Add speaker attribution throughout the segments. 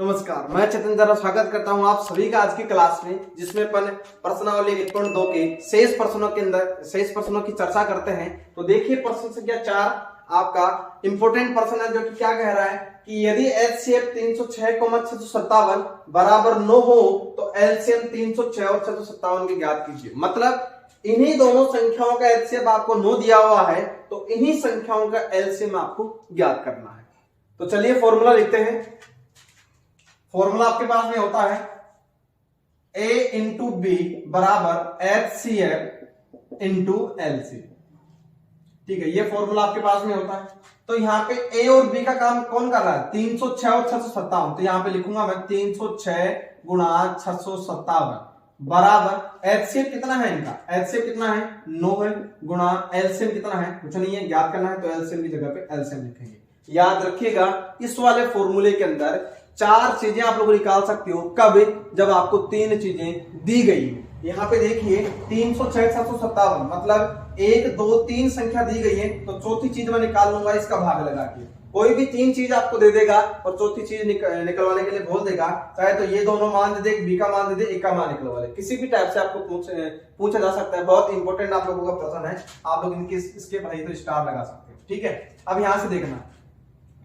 Speaker 1: नमस्कार, मैं चेतन जरा स्वागत करता हूं आप सभी का आज की क्लास में, जिसमें अपन प्रश्नावली 1.2 के शेष प्रश्नों की चर्चा करते हैं। तो देखिए प्रश्न संख्या 4 आपका इंपोर्टेंट प्रश्न है, जो कि क्या कह रहा है कि यदि एचसीएफ 306,657 बराबर 9 हो तो एलसीएम 306 और 657 की ज्ञात कीजिए। मतलब इन्हीं दोनों संख्याओं का एचसीएफ आपको 9 दिया हुआ है, तो इन्हीं संख्याओं का एलसीएम आपको ज्ञात करना है। तो चलिए फॉर्मूला लिखते हैं। फॉर्मूला आपके पास में होता है a इंटू बी बराबर HCF इंटू LC। ठीक है, ये फॉर्मूला आपके पास में होता है। तो यहां पे a और b का काम कौन कर रहा है? 306 और 657। तो यहां पे लिखूंगा मैं 306 गुणा 657 बराबर HCF कितना है इनका? HCF कितना है? 9 है गुणा LCM कितना है? कुछ नहीं है, ज्ञात करना है। तो LCM की जगह पे LCM लिखेंगे। याद रखिएगा, इस वाले फॉर्मूले के अंदर 4 चीजें आप लोग निकाल सकते हो। कब? जब आपको 3 चीजें दी गई। यहां पे देखिए 306 757 मतलब 1 2 3 संख्या दी गई है, तो चौथी चीज मैं निकाल लूंगा इसका भाग लगा के। कोई भी 3 चीज आपको दे देगा और चौथी चीज निकलवाने के लिए बोल देगा, चाहे तो ये दोनों मान दे दे, बी का मान दे दे, ए का मान निकलवा ले। किसी भी टाइप से आपको पूछा जा सकता है। बहुत इंपॉर्टेंट आप लोगों का प्रश्न है, आप लोग इनके इसके भाई तो स्टार लगा सकते हो। ठीक है, अब यहां से देखना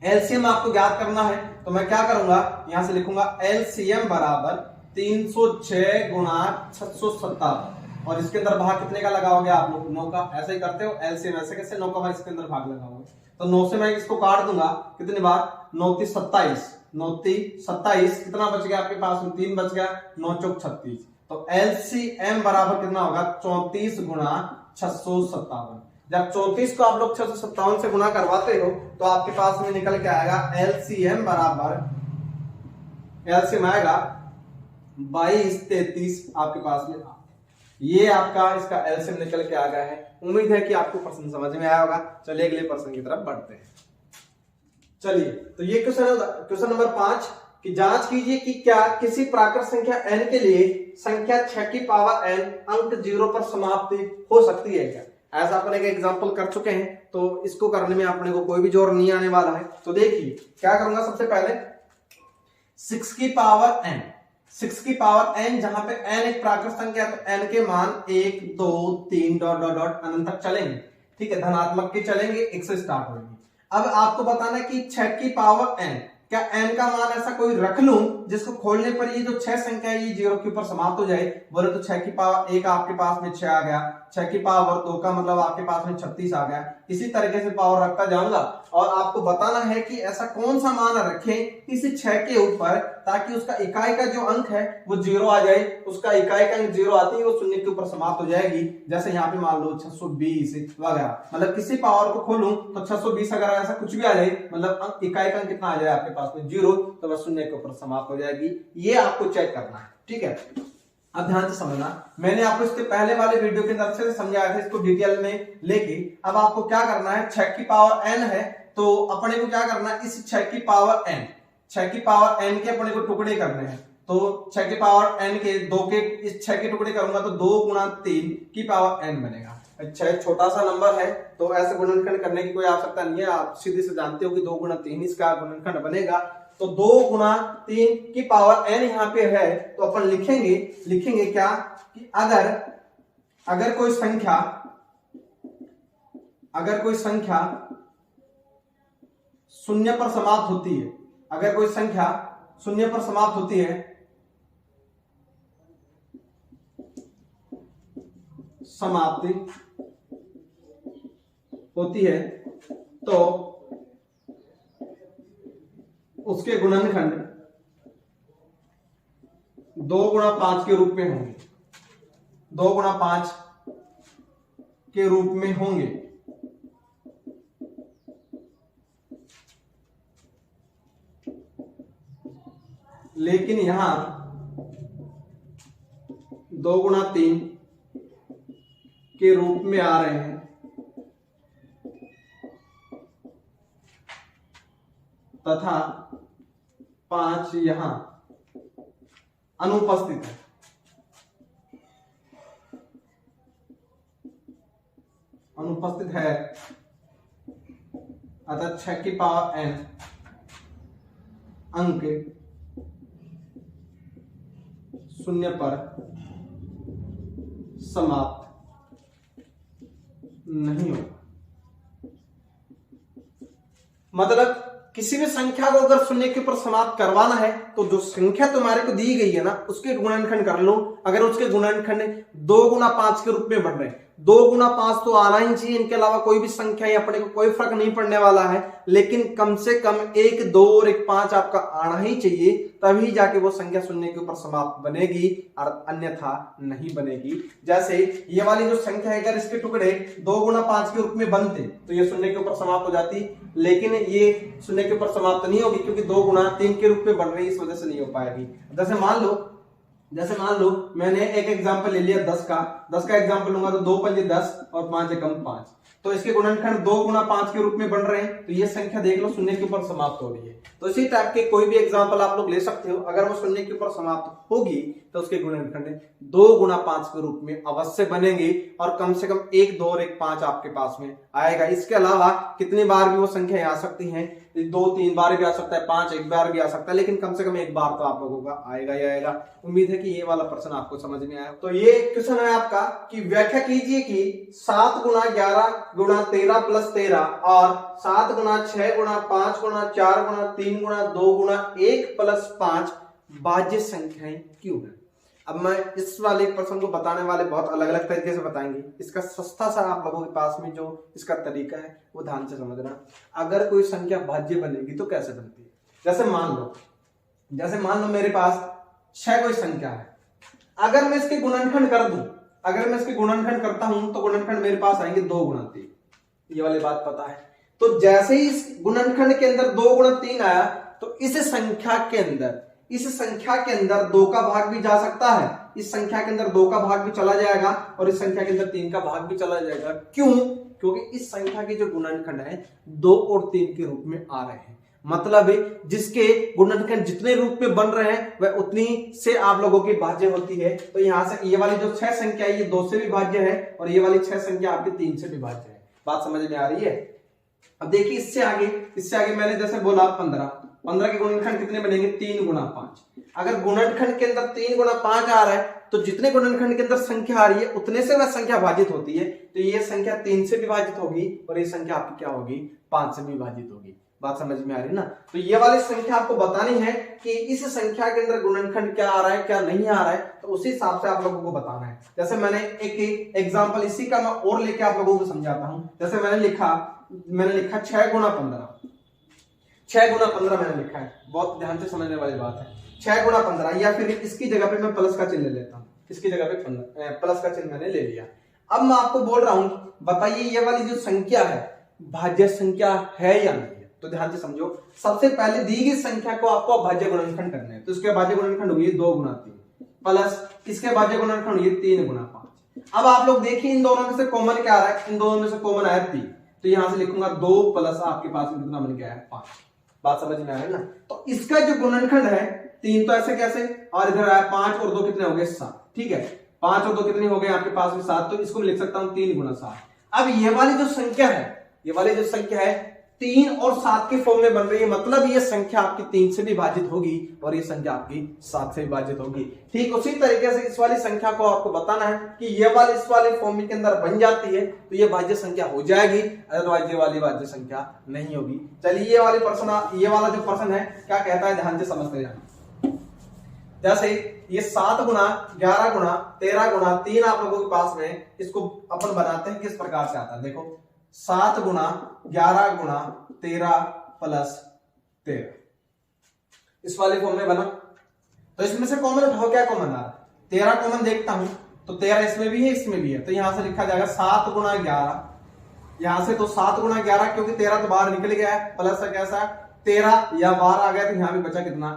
Speaker 1: एलसीएम आपको ज्ञात करना है। तो मैं क्या करूंगा, यहां से लिखूंगा एलसीएम बराबर 306 गुणा 657 और इसके अंदर भाग कितने का लगाओगे आप लोग? 9 का। ऐसे ही करते हो। एलसीएम ऐसे कैसे? 9 का भाग इसके अंदर भाग लगाओगे। तो 9 से मैं इसको काट दूंगा। कितनी बार? 9 3 27 9 3 27 कितना बच गया आपके पास में? 3 बच गया। 9 चौक 36। तो एलसीएम बराबर कितना होगा? 34 गुणा 657। जब 34 को आप लोग 657 से गुणा करवाते हो तो आपके पास में निकल के आएगा एलसीएम बराबर, एलसीएम आएगा 2233 आपके पास में। ये आपका इसका एलसीएम निकल के आ गया है। उम्मीद है कि आपको प्रश्न समझ में आया होगा। चलिए अगले प्रश्न की तरफ बढ़ते हैं। चलिए, तो ये क्वेश्चन नंबर 5 की जांच कीजिए कि क्या किसी प्राकृत संख्या n के लिए संख्या 6 की पावर n अंक 0 पर समाप्त हो सकती है क्या? ऐसा अपन एक एग्जांपल कर चुके हैं, तो इसको करने में अपने को कोई भी जोर नहीं आने वाला है। तो देखिए क्या करूंगा, सबसे पहले 6 की पावर n, 6 की पावर n, जहां पे n एक प्राकृत संख्या है तो n के मान 1 2 3 डॉट डॉट डॉट अनंत तक चलेंगे। ठीक है, धनात्मक के चलेंगे, 1 से स्टार्ट होंगे। अब आपको बताना है कि 6 की पावर n, क्या n का मान ऐसा कोई रख लूं जिसको खोलने पर ये जो 6 संख्या है ये 0 के ऊपर समाप्त हो जाए? बोले तो 6 की पावर 1 आपके पास में 6 आ गया, 6 की पावर 2 का मतलब आपके पास में 36 आ गया। इसी तरीके से पावर रखता जाऊंगा और आपको बताना है कि ऐसा कौन सा मान रखें इसी 6 के ऊपर ताकि उसका इकाई का जो अंक है वो 0 आ जाए। उसका इकाई का अंक 0 आती है वो शून्य के ऊपर समाप्त हो जाएगी। जैसे यहाँ पे मान लो 620 वगैरह, मतलब किसी पावर को खोलूं तो 620 अगर ऐसा कुछ भी आ जाए, मतलब इकाई का अंक कितना आ जाए आपके पास में? 0, तो वह शून्य के ऊपर समाप्त हो जाएगी। ये आपको चेक करना है। ठीक है, अब ध्यान से समझना, मैंने आपको इसके पहले वाले वीडियो के अंदर अच्छे से समझाया था इसको डिटेल में लेके। अब आपको क्या करना है, 6 की पावर n है तो अपने को क्या करना है, इस 6 की पावर n, 6 की पावर n के अपने को टुकड़े करने हैं। तो 6 की पावर n के 2 के इस 6 के टुकड़े करूंगा तो 2 गुणा 3 की पावर n बनेगा। अच्छा, छोटा सा नंबर है तो ऐसे गुणनखंड करने की कोई आवश्यकता नहीं है। आप सीधे से जानते हो कि 2 गुणा 3 इसका गुणनखंड बनेगा। तो 2 गुणा 3 की पावर n यहां पे है तो अपन लिखेंगे क्या कि अगर कोई संख्या शून्य पर समाप्त होती है, अगर कोई संख्या शून्य पर समाप्त होती है, समाप्ति होती है तो उसके गुणनखंड 2 गुणा 5 के रूप में होंगे, 2 गुणा 5 के रूप में होंगे। लेकिन यहां 2 गुणा 3 के रूप में आ रहे हैं तथा 5 यहां अनुपस्थित है। अतः 6 की पावर n अंक शून्य पर समाप्त नहीं होगा। मतलब किसी भी संख्या को अगर शून्य के ऊपर समाप्त करवाना है तो जो संख्या तुम्हारे को दी गई है ना उसके गुणनखंड कर लो। अगर उसके गुणनखंड 2 गुना 5 के रूप में बढ़ रहे हैं, 2 गुना 5 तो आना ही चाहिए, इनके अलावा कोई भी संख्या है अपने को कोई फर्क नहीं पड़ने वाला है, लेकिन कम से कम 1, 2 और 1, 5 आपका आना ही चाहिए, तभी जाके वो संख्या शून्य के ऊपर समाप्त बनेगी और अन्यथा नहीं बनेगी। जैसे ये वाली जो संख्या है अगर इसके टुकड़े 2 गुना 5 के रूप में बनते तो ये शून्य के ऊपर समाप्त हो जाती, लेकिन ये शून्य के ऊपर समाप्त नहीं होगी क्योंकि 2 गुना 3 के रूप में बढ़ रही है, इस वजह से नहीं हो पाएगी। जैसे मान लो मैंने एक एग्जांपल ले लिया 10 का एग्जांपल लूंगा तो 2 पंजे 10 और 5 एकम 5, तो इसके गुणनखंड 2 गुना 5 के रूप में बन रहे हैं, तो ये संख्या देख लो शून्य के ऊपर समाप्त हो रही है। तो इसी टाइप के कोई भी एग्जांपल आप लोग ले सकते हो, अगर वो शून्य के ऊपर समाप्त होगी तो उसके गुणनखंड 2 गुना 5 के रूप में अवश्य बनेंगे और कम से कम 1, 2 और 1, 5 आपके पास में आएगा। इसके अलावा कितनी बार भी वो संख्या आ सकती है, 2, 3 बार भी आ सकता है, 5 एक बार भी आ सकता है, लेकिन कम से कम 1 बार तो आप लोगों का आएगा ही आएगा। उम्मीद है कि ये वाला प्रश्न आपको समझ में आया। तो ये क्वेश्चन है आपका कि व्याख्या कीजिए कि 7 गुना 11 गुना 13 प्लस 13 और 7 गुना 6 गुना 5 गुना 4 गुना 3 गुना 2 गुना 1 प्लस 5 भाज्य संख्याएं क्यों है। अब मैं इस वाले प्रश्न को बताने वाले बहुत अलग अलग तरीके से बताएंगे, इसका सस्ता सा आप लोगों के पास में जो इसका तरीका है वो ध्यान से समझना। अगर कोई संख्या भाज्य बनेगी तो कैसे बनती है, जैसे मान लो मेरे पास 6 कोई संख्या है, अगर मैं इसके गुणनखंड कर दूं, अगर मैं इसके गुणनखंड करता हूं तो गुणनखंड मेरे पास आएंगे 2 गुना 3, ये वाली बात पता है। तो जैसे ही इस गुणनखंड के अंदर 2 गुना 3 आया तो इस संख्या के अंदर 2 का भाग भी जा सकता है, इस संख्या के अंदर 2 का भाग भी चला जाएगा और इस संख्या के अंदर 3 का भाग भी चला जाएगा। क्यों? क्योंकि इस संख्या के जो गुणनखंड है 2 और 3 के रूप में आ रहे हैं, मतलब जिसके गुणनखंड जितने रूप में बन रहे हैं वह उतनी से आप लोगों की भाज्य होती है। तो यहां से ये वाली जो 6 संख्या है ये 2 से भी भाज्य है और ये वाली 6 संख्या आपकी 3 से भी भाज्य है। बात समझ में आ रही है? अब देखिए इससे आगे मैंने जैसे बोला 15 के गुणनखंड कितने बनेंगे, 3 गुना 5। अगर गुणनखंड के अंदर 3 गुना 5 आ रहा है तो जितने गुणनखंड के अंदर संख्या आ रही है उतने से वह संख्या भाजित होती है, तो ये संख्या 3 से विभाजित होगी और ये संख्या आपकी क्या होगी, 5 से विभाजित होगी। बात समझ में आ रही है ना? तो ये वाली संख्या आपको बतानी है कि इस संख्या के अंदर गुणनखंड क्या आ रहा है क्या नहीं आ रहा है, तो उसी हिसाब से आप लोगों को बताना है। जैसे मैंने एक एग्जांपल इसी का मैं और लेके आप लोगों को समझाता हूं। जैसे मैंने लिखा 6 गुना 15, 6 गुना 15 मैंने लिखा है, बहुत ध्यान से समझने वाली बात है। 6 गुना 15 या फिर इसकी जगह पे मैं प्लस का चिन्ह ले लेता हूँ, इसकी जगह पे प्लस का चिन्ह मैंने ले लिया। अब मैं आपको बोल रहा हूं बताइए ये वाली जो संख्या है भाज्य संख्या है या नहीं है, तो ध्यान से समझो। सबसे पहले दी गई संख्या को आपको भाज्य गुणनखंड करना है, तो इसके भाज्य गुणनखंड होगी 2 गुना 3 प्लस इसके भाज्य गुणनखंड होगी 3 गुना 5। अब आप लोग देखिए इन दोनों में से कॉमन क्या आ रहा है, इन दोनों में से कॉमन आया 3, तो यहां से लिखूंगा 2 प्लस आपके पास में कितना बन गया है 5। बात समझ में आ रही है ना? तो इसका जो गुणनखंड है 3 तो ऐसे कैसे, और इधर आया 5 और 2 कितने हो गए 7, ठीक है, 5 और 2 कितने हो गए आपके पास में 7, तो इसको मैं लिख सकता हूं 3 गुना 7। अब ये वाली जो संख्या है 3 और 7 के फॉर्म में बन रही है, मतलब ये संख्या आपकी 3 से विभाजित होगी और ये संख्या आपकी 7 से विभाजित होगी। ठीक उसी तरीके से इस वाली संख्या को आपको बताना है कि ये वाली इस वाले फॉर्म के अंदर बन जाती है तो ये भाज्य संख्या हो जाएगी, अदरवाइज ये वाली भाज्य संख्या नहीं होगी। चलिए ये वाला जो प्रश्न है क्या कहता है, ध्यान से समझते जाना। जैसे ये 7 गुना 11 गुना 13 गुना 3 आप लोगों के पास में, इसको अपन बनाते हैं किस प्रकार से आता है। देखो 7 गुना 11 गुना 13 प्लस 13 इस वाले फॉर्म में बना, तो इसमें से कॉमन उठाओ, क्या कॉमन आ रहा है, 13 कॉमन देखता हूं तो 13 इसमें भी है इसमें भी है, तो यहां से लिखा जाएगा 7 गुना 11, यहां से तो 7 गुना 11 क्योंकि 13 तो बाहर निकल गया है, प्लस कैसा 13 या 12 आ गया तो यहां भी बचा कितना,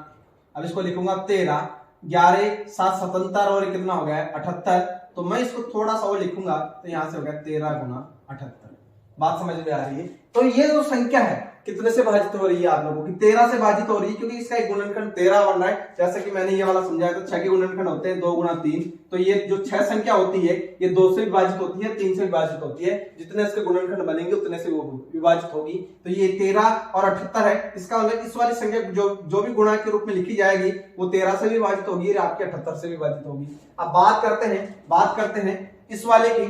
Speaker 1: अब इसको लिखूंगा 13 11 7 77 और कितना हो गया 78, तो मैं इसको थोड़ा सा और लिखूंगा तो यहां से हो गया 13 गुना 78। बात समझ में आ रही है? तो ये जो संख्या है कितने से भाजित हो रही है आप लोगों की? 13 से भाजित हो रही है, क्योंकि इसका एक गुणनखंड 13 बन रहा है। जैसे कि मैंने ये वाला समझाया था, 6 के गुणनखंड होते हैं 2 गुणा 3, तो ये जो 6 संख्या होती है ये 2 से विभाजित होती है, 3 से विभाजित होती है। जितने इसके गुणनखंड बनेंगे उतने से वो विभाजित होगी। तो ये 13 और 78 है। इसका मतलब इस वाली संख्या जो भी गुणा के रूप में लिखी जाएगी वो 13 से भी विभाजित होगी और आपके 78 से भी विभाजित होगी। अब बात करते हैं इस वाले की।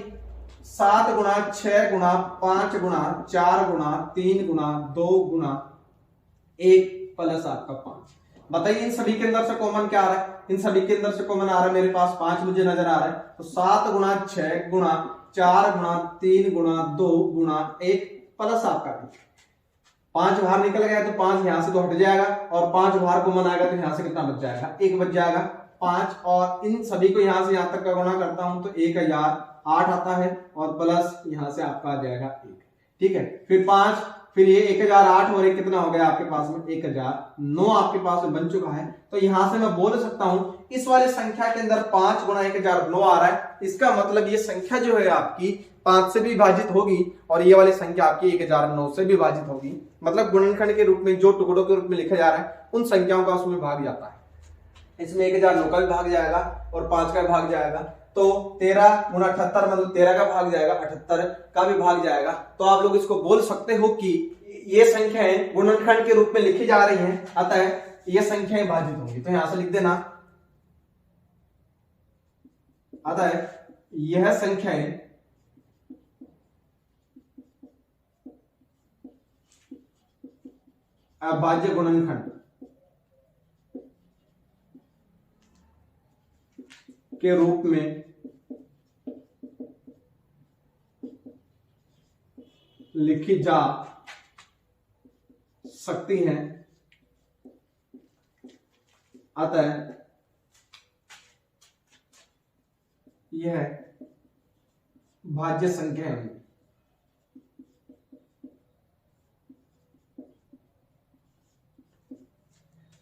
Speaker 1: 7 गुणा 6 गुणा 5 गुणा 4 गुणा 3 गुणा 2 गुणा 1 प्लस आपका 5। बताइए इन सभी के अंदर से कॉमन क्या आ रहा है? इन सभी के अंदर से कॉमन आ रहा है मेरे पास 5 मुझे नजर आ रहा है। तो 7 गुणा 6 गुणा 4 गुणा 3 गुणा 2 गुणा 1 प्लस आपका 5 बाहर निकल गया तो 5 यहां से तो हट जाएगा और 5 बाहर कॉमन आएगा तो यहां से कितना बच जाएगा? 1 बच जाएगा। 5 और इन सभी को यहां से यहां तक का गुणा करता हूं तो 1008 आता है और प्लस यहां से आपका आ जाएगा 1। ठीक है, फिर 5, फिर ये 1008 और 1 कितना हो गया आपके पास में? 1009 आपके पास में बन चुका है। तो यहां से मैं बोल सकता हूं इस वाली संख्या के अंदर 5 गुणा 1009 आ रहा है। इसका मतलब ये संख्या जो है आपकी 5 से भी विभाजित होगी और ये वाली संख्या आपकी 1009 से भी विभाजित होगी। मतलब गुणनखंड के रूप में जो टुकड़ों के रूप में लिखा जा रहा है उन संख्याओं का उसमें भाग जाता है। इसमें 1009 का भी भाग जाएगा और 5 का भी भाग जाएगा। तो 13 गुणा 78 मतलब 13 का भाग जाएगा, 78 का भी भाग जाएगा। तो आप लोग इसको बोल सकते हो कि ये संख्याएं गुणनखंड के रूप में लिखी जा रही हैं, अतः ये संख्याएं भाजित होंगी। तो यहां से लिख देना, अतः यह संख्याएं अभाज्य गुणनखंड के रूप में लिखी जा सकती हैं, अतः यह भाज्य संख्या है।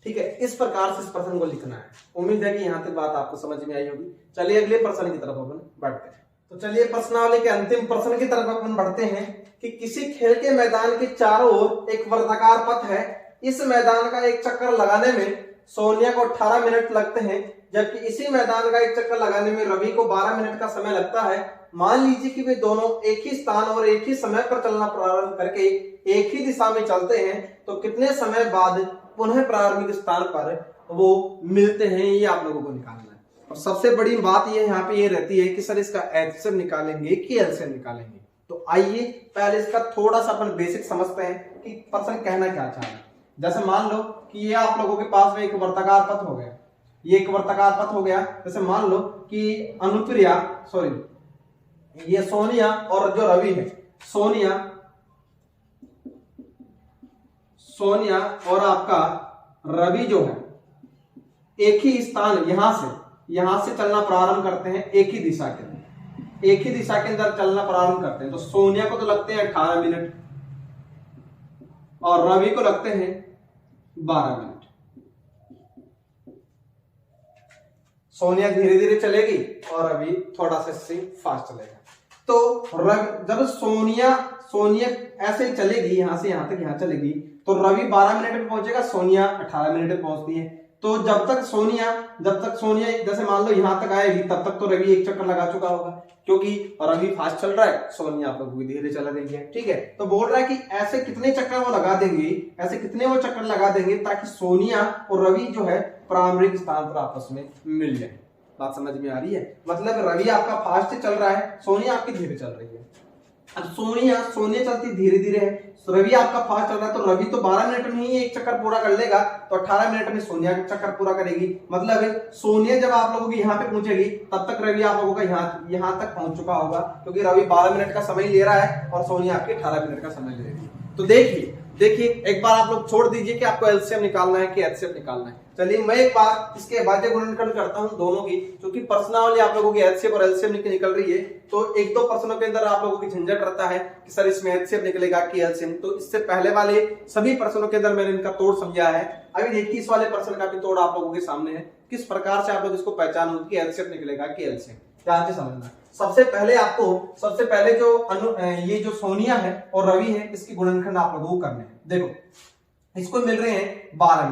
Speaker 1: ठीक है, इस प्रकार से इस प्रश्न को लिखना है। उम्मीद है कि यहां तक बात आपको समझ में आई होगी। चलिए अगले प्रश्न की तरफ अपन बढ़ते हैं। तो चलिए प्रश्नावली के अंतिम प्रश्न की तरफ अपन बढ़ते हैं कि किसी खेल के मैदान के चारों ओर एक वर्गाकार पथ है। इस मैदान का एक चक्कर लगाने में सोनिया को 18 मिनट लगते हैं, जबकि इसी मैदान का एक चक्कर लगाने में रवि को 12 मिनट का समय लगता है। मान लीजिए कि वे दोनों एक ही स्थान और एक ही समय पर चलना प्रारंभ करके एक ही दिशा में चलते हैं, तो कितने समय बाद पुनः प्रारंभिक स्थान पर वो मिलते हैं, ये आप लोगों को निकालना है। और सबसे बड़ी बात ये यहाँ पे ये रहती है कि सर इसका एचसीएफ निकालेंगे कि एलसीएम निकालेंगे। तो आइए पहले इसका थोड़ा सा अपन बेसिक समझते हैं कि पर्सन कहना क्या चाह रहा है। जैसे मान लो कि ये आप लोगों के पास में एक वर्ताकार पथ हो गया, ये एक वर्ताकार पथ हो गया। जैसे मान लो कि अनुप्रिया ये सोनिया और जो रवि है, सोनिया और आपका रवि जो है एक ही स्थान यहां से चलना प्रारंभ करते हैं, एक ही दिशा के अंदर चलना प्रारंभ करते हैं। तो सोनिया को तो लगते हैं 18 मिनट और रवि को लगते हैं 12 मिनट। सोनिया धीरे धीरे चलेगी और रवि थोड़ा सा फास्ट चलेगा। तो जब सोनिया ऐसे ही चलेगी, यहां से यहां तक यहां चलेगी, तो रवि 12 मिनट में पहुंचेगा, सोनिया 18 मिनट में पहुंचती है। तो जब तक सोनिया जैसे मान लो यहां तक आएगी, तब तक तो रवि एक चक्कर लगा चुका होगा, क्योंकि रवि फास्ट चल रहा है, सोनिया आप लोग धीरे चला रही है। ठीक है, तो बोल रहा है कि ऐसे कितने चक्कर वो लगा देंगे, ताकि सोनिया और रवि जो है प्रारंभिक स्थान पर आपस में मिल जाए। बात समझ में आ रही है? मतलब रवि आपका फास्ट चल रहा है, सोनिया आपकी धीरे चल रही है। अब सोनिया चलती धीरे धीरे है, रवि आपका फास्ट चल रहा है, तो रवि तो 12 मिनट में ही एक चक्कर पूरा कर लेगा, तो 18 मिनट में सोनिया चक्कर पूरा करेगी। मतलब सोनिया जब आप लोगों की यहाँ पे पहुंचेगी, तब तक रवि आप लोगों का यहाँ तक पहुंच चुका होगा, क्योंकि रवि 12 मिनट का समय ले रहा है और सोनिया आपकी 18 मिनट का समय ले रही है। तो देखिए एक बार आप लोग छोड़ दीजिए कि आपको एलसीएम निकालना है कि एचसीएफ निकालना है। चलिए मैं एक बार इसके भाज्य गुणनखंड करता हूं दोनों की, क्योंकि प्रश्नावली आप लोगों की एचसीएफ और एलसीएम निकल रही है। तो एक दो प्रश्नों के अंदर आप लोगों की झंझट रहता है कि सर इसमें एचसीएफ निकलेगा कि एलसीएम। तो इससे पहले वाले सभी प्रश्नों के अंदर मैंने इनका तोड़ समझा है। अभी देखिए इस वाले प्रश्न का भी तोड़ आप लोगों के सामने है, किस प्रकार से आप लोग इसको पहचानोगे कि एचसीएफ निकलेगा कि एलसीएम। ध्यान से समझना। सबसे पहले जो ये जो सोनिया है और रवि है, इसके गुणनखंड आप लोगों को करने हैं। देखो इसको मिल रहे हैं 12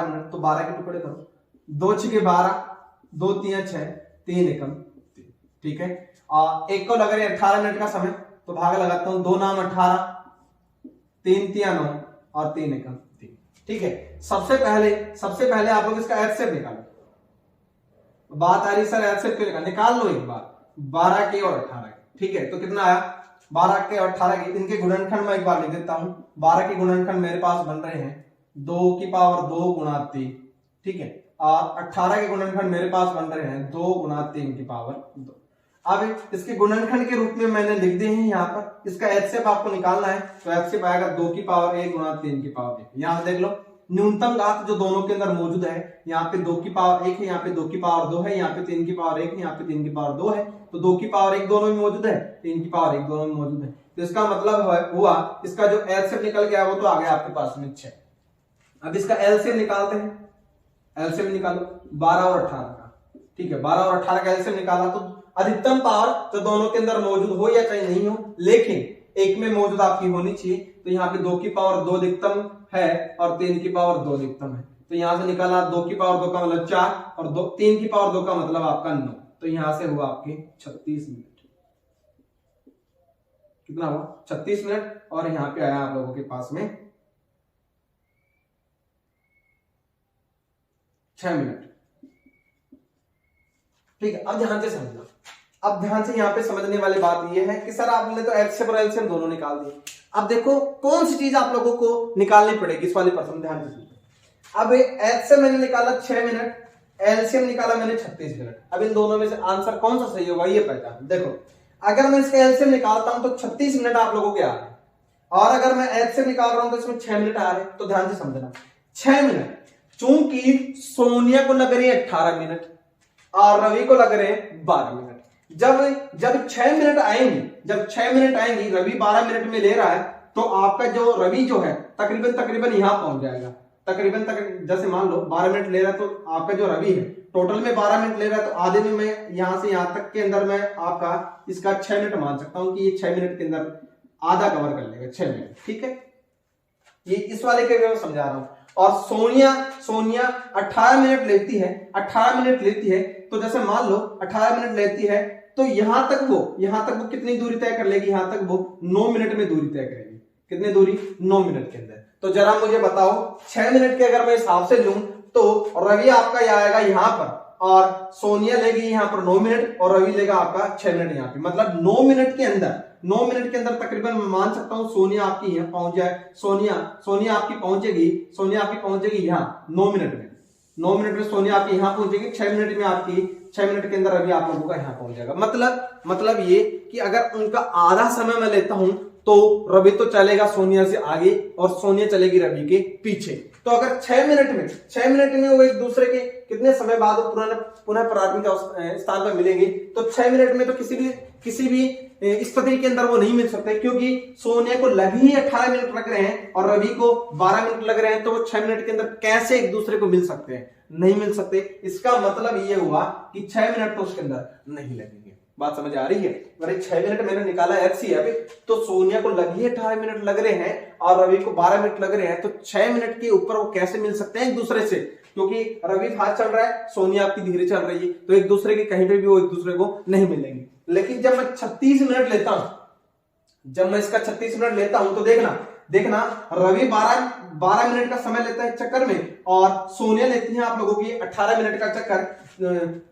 Speaker 1: मिनट, तो 12 के टुकड़े करो, 2 6 12, 2 3 6, 3 एकम 3, ठीक है। एक को लग रहे हैं 18 मिनट का समय, तो भाग लगाता हूं, 2 नाम 18, 3 3 9 और 3 एकम 3, ठीक है। सबसे पहले आप लोग इसका एचसीएफ निकालो। बात आ रही सर एचसीएफ क्यों निकाल लो एक बार, 12 के और 18 के, ठीक है। तो कितना आया, 12 के और 18 के, इनके गुणनखंड मैं एक बार लिख देता हूं। 12 के गुणनखंड मेरे पास बन रहे हैं 2 की पावर 2 गुणा 3, ठीक है। और 18 के गुणनखंड मेरे पास बन रहे हैं 2 गुणा 3 की पावर 2। अब इसके गुणनखंड के रूप में मैंने लिख दिए हैं यहाँ पर। इसका एचसीएफ आपको निकालना है, तो एचसीएफ आएगा 2 की पावर 1 गुणा 3 की पावर 1। यहाँ देख लो न्यूनतम घात जो दोनों के अंदर मौजूद है, यहाँ पे 2 की पावर 1 है, यहाँ पे 2 की पावर 2 है, यहाँ पे 3 की पावर 1 है, यहाँ पे 3 की पावर 2 है। तो 2 की पावर 1 दोनों में मौजूद है, 3 की पावर 1 दोनों में मौजूद है। तो इसका मतलब हुआ इसका जो एलसीएम निकल गया वो तो आ गया आपके पास में 6। अब इसका एलसीएम निकालते हैं, एलसीएम निकालो 12 और 18 का, ठीक है। 12 और 18 का एलसीएम निकाला तो अधिकतम पावर जो दोनों के अंदर मौजूद हो या चाहे नहीं हो, लेकिन एक में मौजूद आपकी होनी चाहिए। तो यहाँ पे 2 की पावर 2 अधिकतम है और 3 की पावर 2 अधिकतम है। तो यहां से निकाला 2 की पावर 2 का मतलब 4 और 3 की पावर 2 का मतलब आपका 9। तो यहां से हुआ आपके 36 मिनट। कितना हुआ 36 मिनट। और यहां पे आया आप लोगों के पास में 6 मिनट, ठीक है। अब ध्यान से समझना, अब ध्यान से यहाँ पे समझने वाली बात ये है कि सर आपने तो एचसीएफ और एलसीएम दोनों निकाल दिए। अब देखो कौन सी चीज आप लोगों को निकालनी पड़ेगी इस वाले प्रश्न, ध्यान से सुनिए। अब एचसीएफ मैंने निकाला 6 मिनट, एलसीएम निकाला मैंने 36 मिनट। अब इन दोनों में से आंसर कौन सा सही होगा ये पहचान। देखो अगर मैं इसका एलसीएम निकालता हूं तो 36 मिनट आप लोगों के आ रहे हैं, और अगर मैं एचसीएम निकाल रहा हूं तो इसमें 6 मिनट आ रहे हैं। तो ध्यान से समझना 6 मिनट, चूंकि सोनिया को लग रही है 18 मिनट और रवि को लग रहे हैं 12 मिनट। जब 6 मिनट आएंगी, रवि 12 मिनट में ले रहा है, तो आपका जो रवि जो है तकरीबन यहां पहुंच जाएगा। तकरीबन जैसे मान लो 12 मिनट ले रहा है, तो आपका जो रवि है टोटल में 12 मिनट ले रहा है, तो आधे में मैं यहां से यहां तक के अंदर मैं आपका इसका 6 मिनट मान सकता हूं कि ये 6 मिनट के अंदर आधा कवर कर लेगा, 6 मिनट, ठीक है। ये इस वाले के मैं समझा रहा हूं। और सोनिया 18 मिनट लेती है, तो जैसे मान लो 18 मिनट लेती है, तो यहां तक वो कितनी दूरी तय कर लेगी, यहां तक वो 9 मिनट में दूरी तय करेगी। कितनी दूरी, 9 मिनट के अंदर। तो जरा मुझे बताओ 6 मिनट के अगर मैं हिसाब से लूं तो रवि आपका आएगा यहां पर, और सोनिया लेगी यहां पर 9 मिनट, और रवि लेगा आपका 6 मिनट यहां पे। मतलब 9 मिनट के अंदर तकरीबन मैं मान सकता हूं सोनिया आपकी यहां पहुंच जाए। सोनिया आपकी पहुंचेगी यहां 9 मिनट में। 9 मिनट में सोनिया आपकी यहां पहुंचेगी, 6 मिनट में आपकी 6 मिनट के अंदर रवि आप लोगों का यहां पहुंच जाएगा। मतलब ये कि अगर उनका आधा समय मैं लेता हूं तो रवि तो चलेगा सोनिया से आगे और सोनिया चलेगी रवि के पीछे। तो अगर 6 मिनट में वो एक दूसरे के कितने समय बाद पुनः प्राथमिक स्थान पर मिलेंगे, तो 6 मिनट में तो किसी भी स्थिति के अंदर वो नहीं मिल सकते, क्योंकि सोनिया को लग ही 18 मिनट लग रहे हैं और रवि को 12 मिनट लग रहे हैं। तो वो 6 मिनट के अंदर कैसे एक दूसरे को मिल सकते हैं, नहीं मिल सकते। इसका मतलब ये हुआ कि 6 मिनट तो उसके अंदर नहीं लगेंगे। बात समझ आ रही है। अरे 6 मिनट मैंने निकाला एचसीएफ, तो सोनिया को लग ही 18 मिनट लग रहे हैं और रवि को 12 मिनट लग रहे हैं, तो 6 मिनट के ऊपर वो कैसे मिल सकते हैं एक दूसरे से, क्योंकि रवि फास्ट चल रहा है, सोनिया आपकी धीरे चल रही है, तो एक दूसरे के कहीं पे भी वो एक दूसरे को नहीं मिलेंगे। लेकिन जब मैं 36 मिनट लेता हूं, जब मैं इसका 36 मिनट लेता हूं, तो देखना रवि 12 मिनट का समय लेता है चक्कर में, और सोनिया लेती है आप लोगों की 18 मिनट का चक्कर।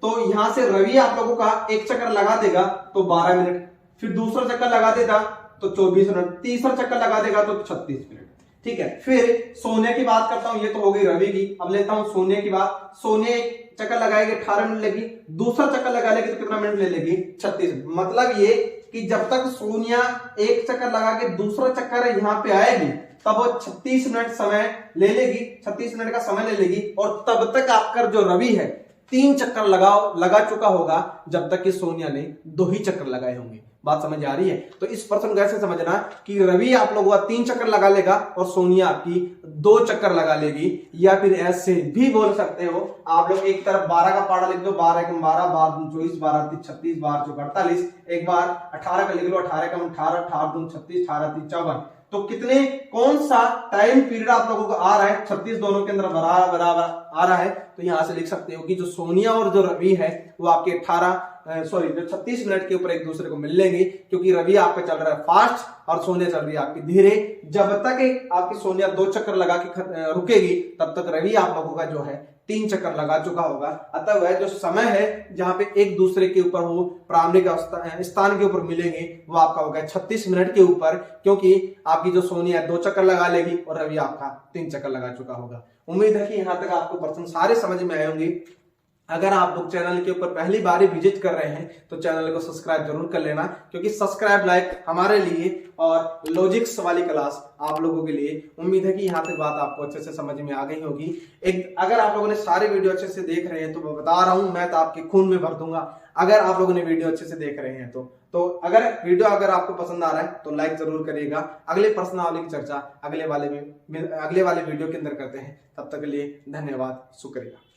Speaker 1: तो यहां से रवि आप लोगों का एक चक्कर लगा देगा तो 12 मिनट, फिर दूसरा चक्कर लगा देगा तो 24 मिनट, तीसरा चक्कर लगा देगा तो 36 मिनट, ठीक है। फिर सोनिया की बात करता हूं, ये तो हो गई रवि की। अब लेता हूं सोनिया की बात। सोनिया एक चक्कर लगाएगी 18 मिनट लेगी, दूसरा चक्कर लगा लेगी तो कितना मिनट ले लेगी, 36 मिनट। मतलब ये कि जब तक सोनिया एक चक्कर लगा के दूसरा चक्कर यहां पे आएगी, तब वो 36 मिनट समय ले लेगी, 36 मिनट का समय ले लेगी, और तब तक आपका जो रवि है 3 चक्कर लगा चुका होगा, जब तक कि सोनिया ने 2 ही चक्कर लगाए होंगे। बात समझ आ रही है? तो इस प्रश्न को ऐसे समझना कि रवि आप लोगों का 3 चक्कर लगा लेगा और सोनिया आपकी 2 चक्कर लगा लेगी, या फिर ऐसे भी बोल सकते हो आप लोग एक तरफ 12 का पारा लिख दो, 12 × 12 12 × 24 12 × 36 12 × 48, एक बार 18 का लिख लो, 18 × 18 18 × 36 18 × 54। तो कितने कौन सा टाइम पीरियड आप लोगों को आ रहा है? 36 दोनों के अंदर बराबर बराबर आ रहा है। तो यहां से लिख सकते हो कि जो सोनिया और जो रवि है वो आपके 36 मिनट के ऊपर एक दूसरे को मिल लेंगे, क्योंकि रवि आपका चल रहा है फास्ट और सोनिया चल रही है आपकी धीरे। जब तक आपकी सोनिया 2 चक्कर लगा के रुकेगी तब तक रवि आप लोगों का जो है 3 चक्कर लगा चुका होगा। अतः वह जो समय है जहां पे एक दूसरे के ऊपर वो प्रारंभिक स्थान के ऊपर मिलेंगे वो आपका होगा 36 मिनट के ऊपर, क्योंकि आपकी जो सोनिया 2 चक्कर लगा लेगी और रवि आपका 3 चक्कर लगा चुका होगा। उम्मीद है कि यहां तक आपको प्रश्न सारे समझ में आए होंगे। अगर आप लोग चैनल के ऊपर पहली बार ही विजिट कर रहे हैं तो चैनल को सब्सक्राइब जरूर कर लेना, क्योंकि सब्सक्राइब लाइक हमारे लिए और लॉजिक्स वाली क्लास आप लोगों के लिए। उम्मीद है कि यहाँ तक बात आपको अच्छे से समझ में आ गई होगी। अगर आप लोगों ने सारे वीडियो अच्छे से देख रहे हैं तो मैं बता रहा हूं, मैं तो आपके खून में भर दूंगा अगर आप लोगों ने वीडियो अच्छे से देख रहे हैं तो अगर वीडियो आपको पसंद आ रहा है तो लाइक जरूर करिएगा। अगले प्रश्नावली की चर्चा अगले वाले वीडियो के अंदर करते हैं। तब तक के लिए धन्यवाद, शुक्रिया।